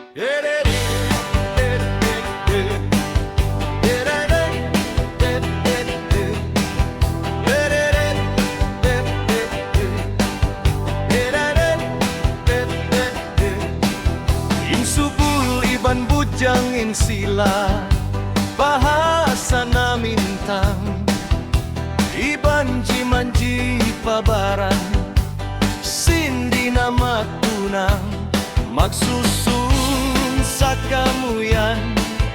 Insubul iban bujang insila bahasa namin tang iban jimanji pabaran sindi na matunang magsusun sa kamuyan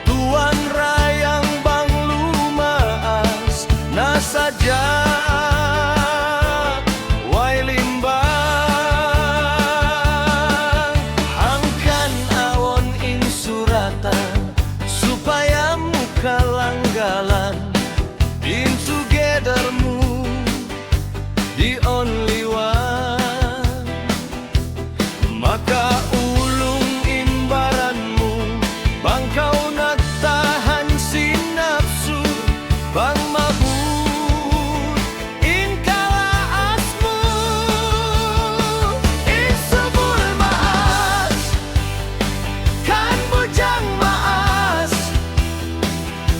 tuan rayang bang lumaas nasadya way limbang hangkan awon insuratan supaya muka langgalan in together mu the only one maka ulung imbaranmu bang kau nagtahan si nafsu bang mabut in kalaasmu insubul maas kan bujang maas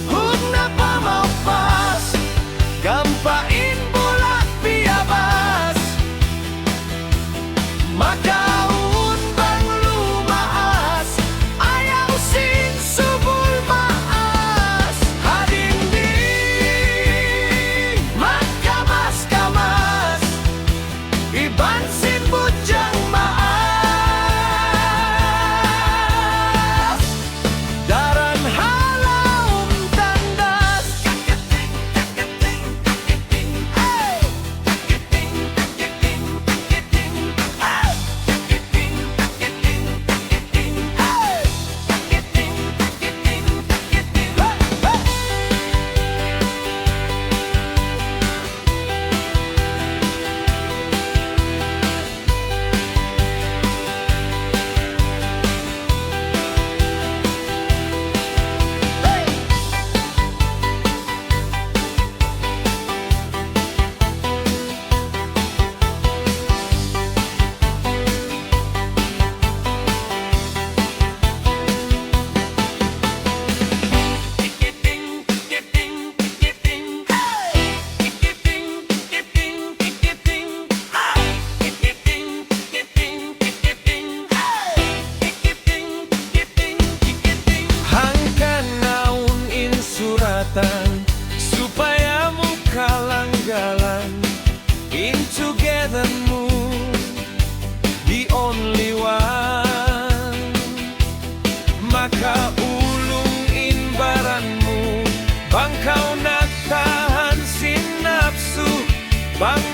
hugna pamaupas gampain bulak piabas maka supaya muka langgalan in together mu the only one maka ulung imbaranmu bang kau nagtahan si nafsu bang